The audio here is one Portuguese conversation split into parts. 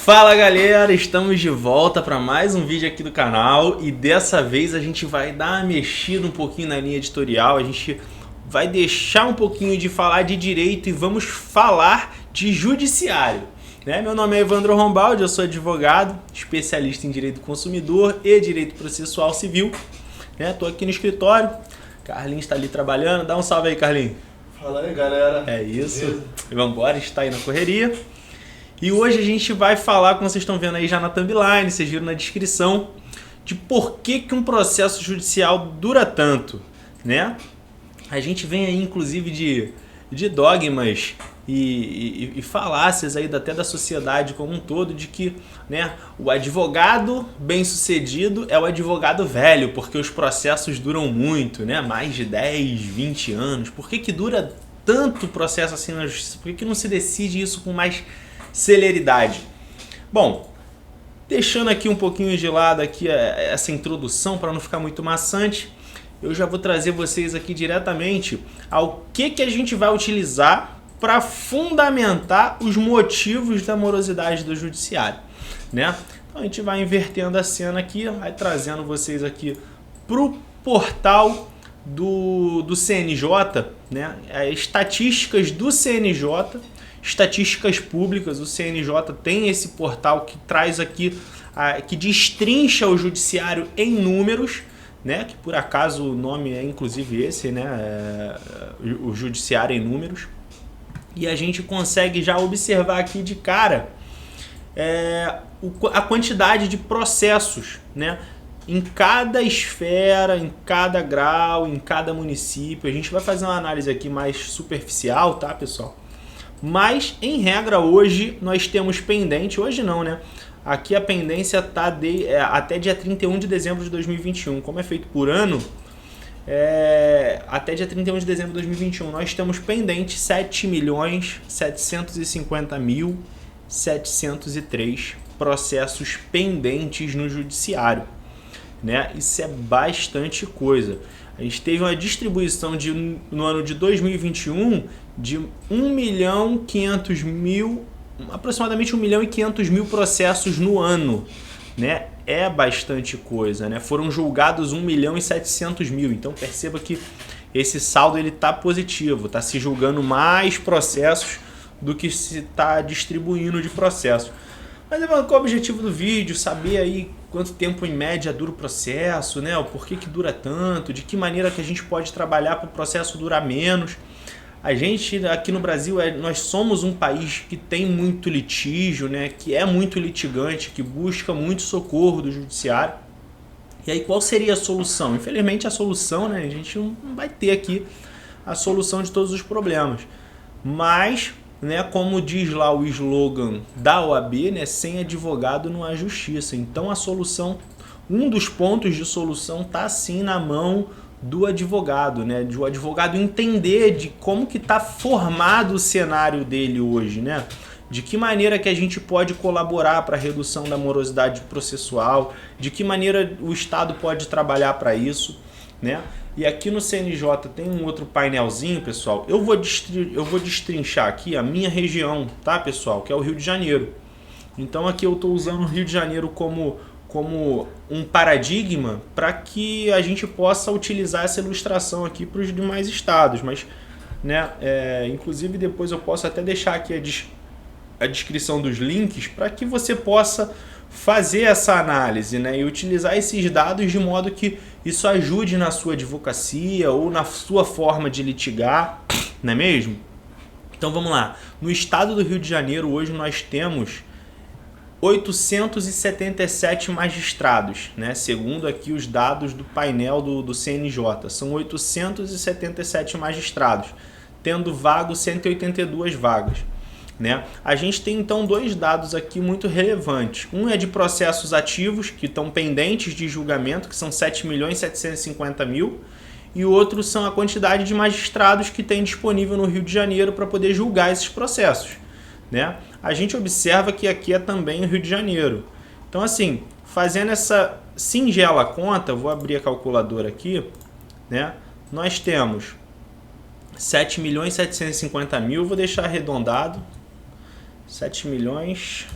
Fala galera, estamos de volta para mais um vídeo aqui do canal e dessa vez a gente vai dar uma mexida um pouquinho na linha editorial, a gente vai deixar um pouquinho de falar de direito e vamos falar de judiciário. Meu nome é Evandro Rombaldi, eu sou advogado, especialista em direito do consumidor e direito processual civil. Estou aqui no escritório, Carlinhos está ali trabalhando, dá um salve aí, Carlinhos. Fala aí galera. É isso, e vamos embora, está aí na correria. E hoje a gente vai falar, como vocês estão vendo aí já na thumbline, vocês viram na descrição, de por que um processo judicial dura tanto, né? A gente vem aí inclusive de dogmas e falácias aí até da sociedade como um todo de que, né, o advogado bem-sucedido é o advogado velho, porque os processos duram muito, né? Mais de 10, 20 anos. Por que dura tanto processo assim na justiça? Por que não se decide isso com mais celeridade? Bom, deixando aqui um pouquinho de lado aqui essa introdução para não ficar muito maçante, eu já vou trazer vocês aqui diretamente ao que a gente vai utilizar para fundamentar os motivos da morosidade do judiciário, né? Então a gente vai invertendo a cena aqui, vai trazendo vocês aqui pro portal do CNJ, né? Estatísticas do CNJ, estatísticas públicas. O CNJ tem esse portal que traz aqui, que destrincha o judiciário em números, né? Que por acaso o nome é inclusive esse, né? O judiciário em números. E a gente consegue já observar aqui de cara a quantidade de processos, né? Em cada esfera, em cada grau, em cada município. A gente vai fazer uma análise aqui mais superficial, tá, pessoal? Mas, em regra, hoje nós temos pendente, hoje não, né? Aqui a pendência está até dia 31 de dezembro de 2021. Como é feito por ano, até dia 31 de dezembro de 2021 nós temos pendente 7.750.703 processos pendentes no judiciário, né? Isso é bastante coisa. A gente teve uma distribuição no ano de 2021 de 1.500.000, aproximadamente 1.500.000 processos no ano, né? É bastante coisa, né? Foram julgados 1.700.000. Então perceba que esse saldo ele está positivo, está se julgando mais processos do que se está distribuindo de processos. Mas qual é o objetivo do vídeo? Saber aí quanto tempo em média dura o processo, né? O porquê que dura tanto, de que maneira que a gente pode trabalhar para o processo durar menos. A gente aqui no Brasil, nós somos um país que tem muito litígio, né? Que é muito litigante, que busca muito socorro do judiciário. E aí qual seria a solução? Infelizmente a solução, né? A gente não vai ter aqui a solução de todos os problemas. Mas, né, como diz lá o slogan da OAB, né, sem advogado não há justiça. Então a solução, um dos pontos de solução está sim na mão do advogado, né, de o advogado entender de como que está formado o cenário dele hoje, né, de que maneira que a gente pode colaborar para a redução da morosidade processual, de que maneira o Estado pode trabalhar para isso, né. E aqui no CNJ tem um outro painelzinho, pessoal. Eu vou destrinchar aqui a minha região, tá, pessoal? Que é o Rio de Janeiro. Então aqui eu estou usando o Rio de Janeiro como um paradigma para que a gente possa utilizar essa ilustração aqui para os demais estados. Mas, né, inclusive depois eu posso até deixar aqui a descrição dos links para que você possa fazer essa análise, né, e utilizar esses dados de modo que isso ajude na sua advocacia ou na sua forma de litigar, não é mesmo? Então vamos lá. No estado do Rio de Janeiro hoje nós temos 877 magistrados, né, segundo aqui os dados do painel do CNJ. São 877 magistrados, tendo vago 182 vagas. Né? A gente tem então dois dados aqui muito relevantes. Um é de processos ativos que estão pendentes de julgamento, que são 7.750.000, e o outro são a quantidade de magistrados que tem disponível no Rio de Janeiro para poder julgar esses processos, né? A gente observa que aqui é também o Rio de Janeiro. Então assim, fazendo essa singela conta, eu vou abrir a calculadora aqui, né? Nós temos 7.750.000, vou deixar arredondado, 7 milhões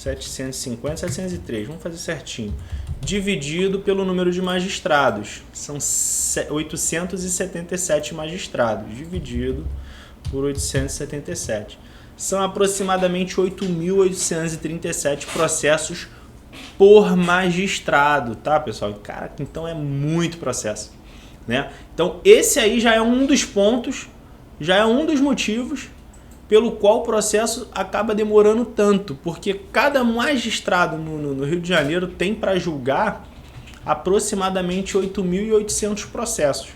750, 703, vamos fazer certinho. Dividido pelo número de magistrados. São 877 magistrados, dividido por 877. São aproximadamente 8.837 processos por magistrado, tá, pessoal? Cara, então é muito processo, né? Então esse aí já é um dos pontos, já é um dos motivos pelo qual o processo acaba demorando tanto, porque cada magistrado no Rio de Janeiro tem para julgar aproximadamente 8.800 processos.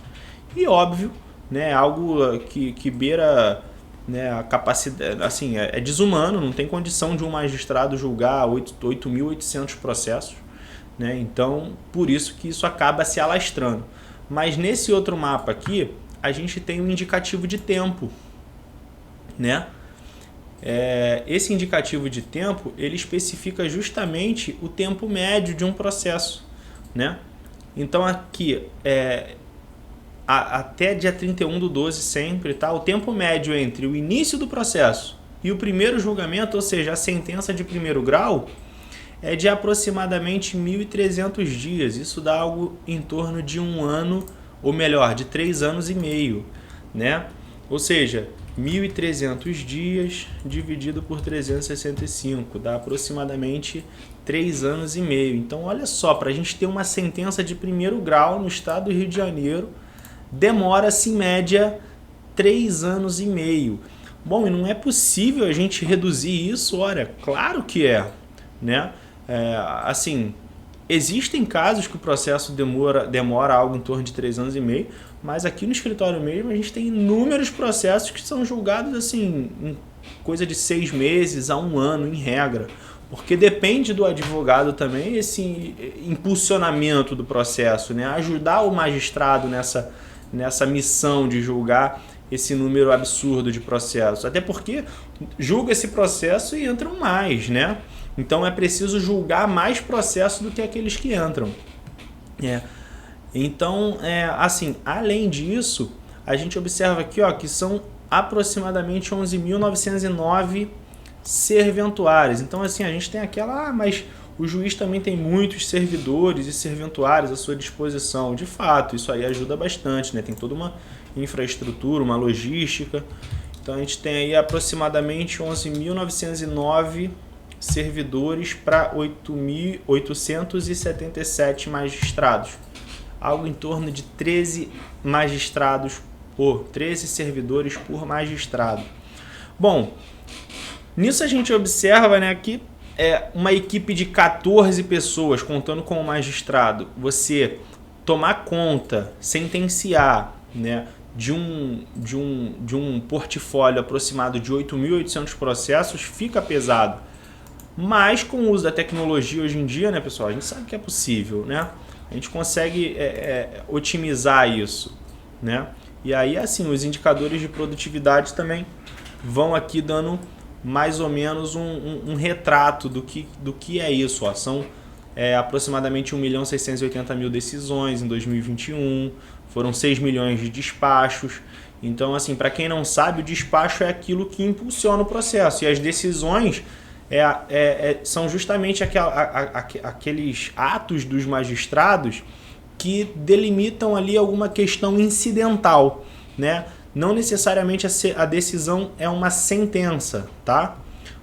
E óbvio, né, algo que beira, né, a capacidade, assim, é desumano, não tem condição de um magistrado julgar 8.800 processos, né? Então, por isso que isso acaba se alastrando. Mas nesse outro mapa aqui, a gente tem um indicativo de tempo, né? Esse indicativo de tempo, ele especifica justamente o tempo médio de um processo, né? Então aqui, até dia 31/12 sempre, tá? O tempo médio entre o início do processo e o primeiro julgamento, ou seja, a sentença de primeiro grau, é de aproximadamente 1.300 dias. Isso dá algo em torno de 1 ano, ou melhor, de 3 anos e meio, né? Ou seja, 1.300 dias dividido por 365, dá aproximadamente 3 anos e meio. Então, olha só, para a gente ter uma sentença de primeiro grau no estado do Rio de Janeiro, demora-se em média 3 anos e meio. Bom, e não é possível a gente reduzir isso? Olha, claro que é, né? Assim, existem casos que o processo demora algo em torno de 3 anos e meio, mas aqui no escritório mesmo a gente tem inúmeros processos que são julgados assim, em coisa de 6 meses a 1 ano, em regra. Porque depende do advogado também esse impulsionamento do processo, né? Ajudar o magistrado nessa missão de julgar esse número absurdo de processos. Até porque julga esse processo e entram mais, né? Então é preciso julgar mais processos do que aqueles que entram. Então, assim, além disso, a gente observa aqui, ó, que são aproximadamente 11.909 serventuários. Então, assim, a gente tem aquela, mas o juiz também tem muitos servidores e serventuários à sua disposição. De fato, isso aí ajuda bastante, né? Tem toda uma infraestrutura, uma logística. Então, a gente tem aí aproximadamente 11.909 servidores para 8.877 magistrados. Algo em torno de 13 servidores por magistrado. Bom, nisso a gente observa, né, que uma equipe de 14 pessoas, contando com o magistrado, você tomar conta, sentenciar, né, de um portfólio aproximado de 8.800 processos, fica pesado. Mas com o uso da tecnologia hoje em dia, né, pessoal, a gente sabe que é possível, né? A gente consegue otimizar isso, né? E aí, assim, os indicadores de produtividade também vão aqui dando mais ou menos um retrato do que é isso. Ó. São aproximadamente 1.680.000 decisões em 2021, foram 6 milhões de despachos. Então, assim, para quem não sabe, o despacho é aquilo que impulsiona o processo. E as decisões são justamente aqueles atos dos magistrados que delimitam ali alguma questão incidental, né? Não necessariamente a decisão é uma sentença, tá?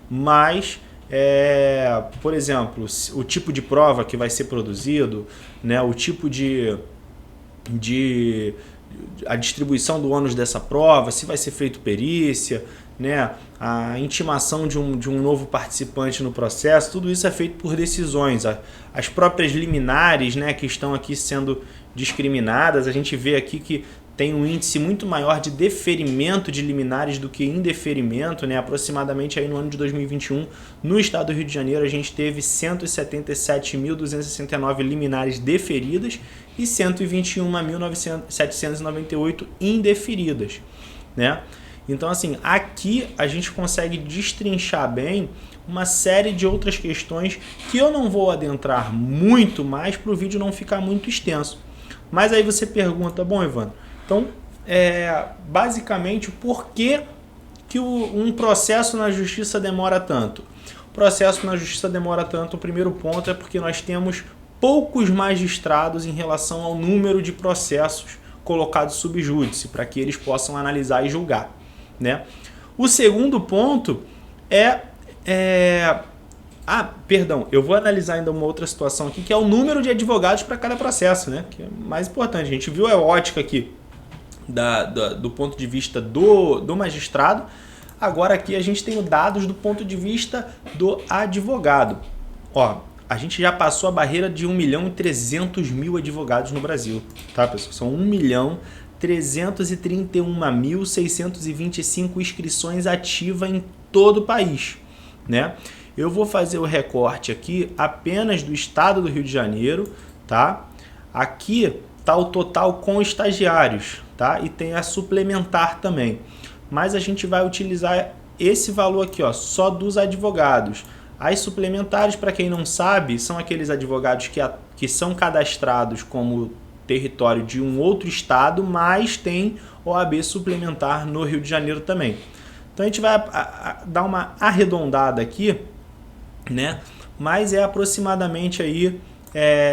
Mas, por exemplo, o tipo de prova que vai ser produzido, né? O tipo a distribuição do ônus dessa prova, se vai ser feito perícia, né? A intimação de um novo participante no processo, tudo isso é feito por decisões. As próprias liminares, né, que estão aqui sendo discriminadas, a gente vê aqui que tem um índice muito maior de deferimento de liminares do que indeferimento, né? Aproximadamente aí no ano de 2021, no estado do Rio de Janeiro, a gente teve 177.269 liminares deferidas e 121.798 indeferidas, né? Então, assim, aqui a gente consegue destrinchar bem uma série de outras questões que eu não vou adentrar muito mais para o vídeo não ficar muito extenso. Mas aí você pergunta, bom, Evandro, então, basicamente, por que um processo na justiça demora tanto? processo na justiça demora tanto? O primeiro ponto é porque nós temos poucos magistrados em relação ao número de processos colocados sob júdice, para que eles possam analisar e julgar, né? O segundo ponto eu vou analisar ainda uma outra situação aqui, que é o número de advogados para cada processo, né? Que é mais importante. A gente viu a ótica aqui do ponto de vista do magistrado. Agora aqui a gente tem os dados do ponto de vista do advogado. Ó, a gente já passou a barreira de 1.300.000 advogados no Brasil, tá, pessoal? São 1.331.625 inscrições ativas em todo o país, né? Eu vou fazer o recorte aqui apenas do estado do Rio de Janeiro, tá? Aqui tá o total com estagiários, tá? E tem a suplementar também. Mas a gente vai utilizar esse valor aqui, ó, só dos advogados. As suplementares, para quem não sabe, são aqueles advogados que são cadastrados como território de um outro estado, mas tem OAB suplementar no Rio de Janeiro também. Então a gente vai dar uma arredondada aqui, né? Mas é aproximadamente aí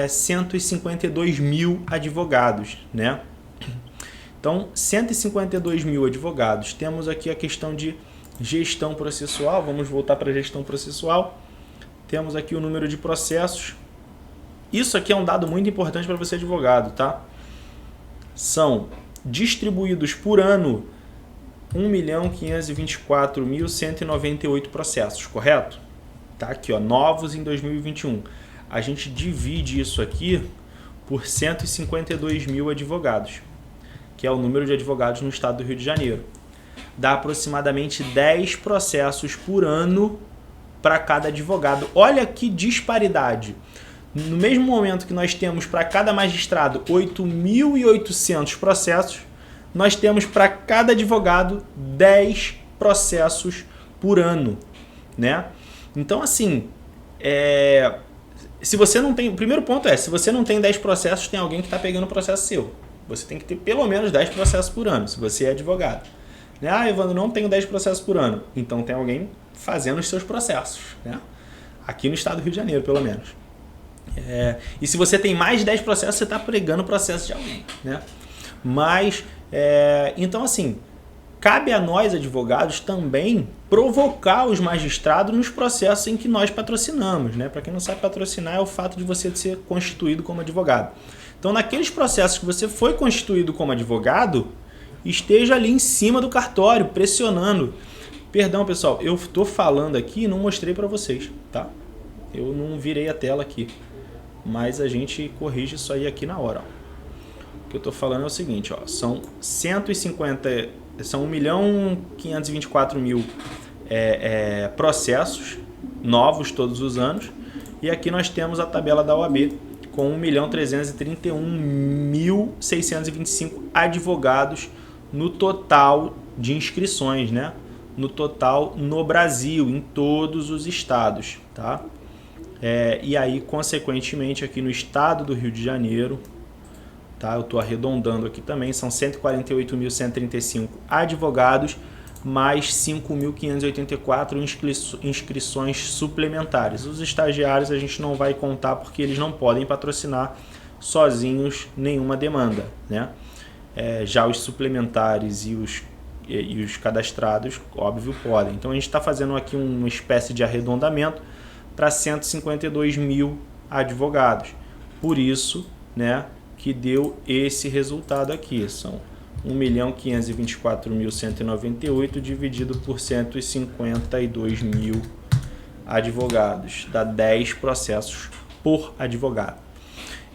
152.000 advogados, né? Então, 152.000 advogados. Temos aqui a questão de gestão processual. Vamos voltar para a gestão processual. Temos aqui o número de processos. Isso aqui é um dado muito importante para você, advogado, tá? São distribuídos por ano 1.524.198 processos, correto? Tá aqui, ó, novos em 2021. A gente divide isso aqui por 152.000 advogados, que é o número de advogados no estado do Rio de Janeiro. Dá aproximadamente 10 processos por ano para cada advogado. Olha que disparidade. No mesmo momento que nós temos para cada magistrado 8.800 processos, nós temos para cada advogado 10 processos por ano, né? Então, assim, se você não tem... O primeiro ponto é, se você não tem 10 processos, tem alguém que está pegando o processo seu. Você tem que ter pelo menos 10 processos por ano, se você é advogado. Né? Ah, Evandro, não tenho 10 processos por ano. Então tem alguém fazendo os seus processos, né? Aqui no estado do Rio de Janeiro, pelo menos. E se você tem mais de 10 processos, você está pregando o processo de alguém, né? Mas, então assim, cabe a nós, advogados, também provocar os magistrados nos processos em que nós patrocinamos, né? Para quem não sabe, patrocinar é o fato de você ser constituído como advogado. Então, naqueles processos que você foi constituído como advogado, esteja ali em cima do cartório, pressionando. Perdão, pessoal, eu estou falando aqui e não mostrei para vocês, tá? Eu não virei a tela aqui, mas a gente corrige isso aí aqui na hora. Ó. O que eu estou falando é o seguinte, ó, são 1.524.000 processos novos todos os anos, e aqui nós temos a tabela da OAB, com 1.331.625 advogados no total de inscrições, né? No total no Brasil, em todos os estados, tá? E aí, consequentemente, aqui no estado do Rio de Janeiro, tá? Eu estou arredondando aqui também, são 148.135 advogados, mais 5.584 inscrições suplementares. Os estagiários a gente não vai contar porque eles não podem patrocinar sozinhos nenhuma demanda, né? Já os suplementares e os cadastrados, óbvio, podem. Então a gente está fazendo aqui uma espécie de arredondamento para 152.000 advogados. Por isso, né, que deu esse resultado aqui. São 1.524.198 dividido por 152.000 advogados. Dá 10 processos por advogado.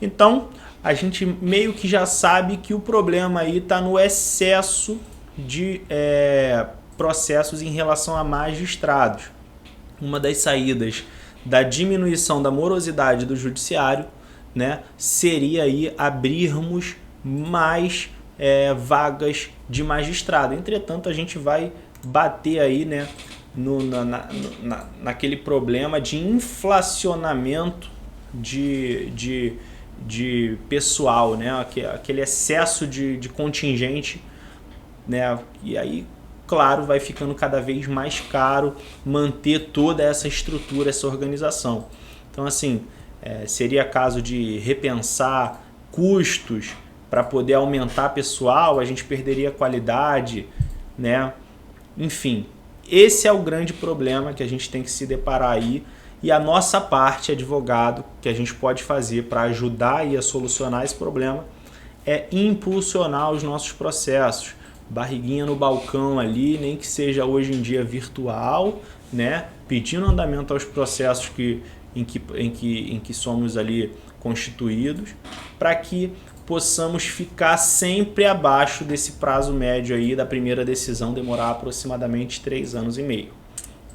Então, a gente meio que já sabe que o problema aí está no excesso de processos em relação a magistrados. Uma das saídas da diminuição da morosidade do judiciário, né, seria aí abrirmos mais vagas de magistrado. Entretanto, a gente vai bater aí, né, naquele problema de inflacionamento de pessoal, né, aquele excesso de contingente, né, e aí claro, vai ficando cada vez mais caro manter toda essa estrutura, essa organização. Então, assim, seria caso de repensar custos para poder aumentar pessoal, a gente perderia qualidade, né? Enfim, esse é o grande problema que a gente tem que se deparar aí, e a nossa parte, advogado, que a gente pode fazer para ajudar aí a solucionar esse problema é impulsionar os nossos processos. Barriguinha no balcão ali, nem que seja hoje em dia virtual, né? Pedindo andamento aos processos em que somos ali constituídos, para que possamos ficar sempre abaixo desse prazo médio aí da primeira decisão demorar aproximadamente 3 anos e meio,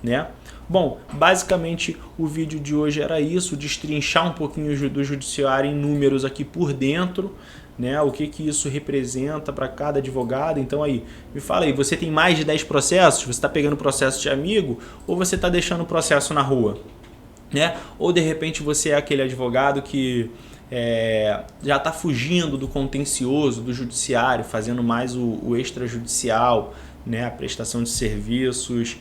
né? Bom, basicamente o vídeo de hoje era isso, destrinchar um pouquinho do judiciário em números aqui por dentro, né? O que isso representa para cada advogado. Então aí, me fala aí, você tem mais de 10 processos? Você está pegando processo de amigo ou você está deixando o processo na rua? Né? Ou de repente você é aquele advogado que já está fugindo do contencioso, do judiciário, fazendo mais o extrajudicial, né? A prestação de serviços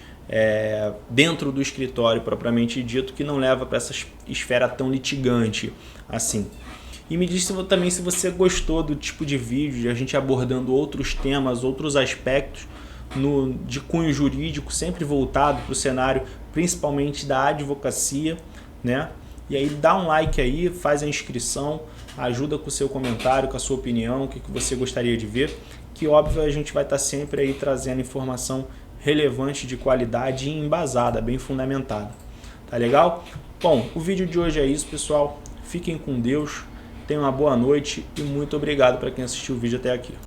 dentro do escritório propriamente dito, que não leva para essa esfera tão litigante assim. E me diz também se você gostou do tipo de vídeo, de a gente abordando outros temas, outros aspectos de cunho jurídico, sempre voltado para o cenário principalmente da advocacia, né? E aí dá um like aí, faz a inscrição, ajuda com o seu comentário, com a sua opinião, o que você gostaria de ver, que óbvio a gente vai estar sempre aí trazendo informação relevante, de qualidade e embasada, bem fundamentada. Tá legal? Bom, o vídeo de hoje é isso, pessoal. Fiquem com Deus, tenham uma boa noite e muito obrigado para quem assistiu o vídeo até aqui.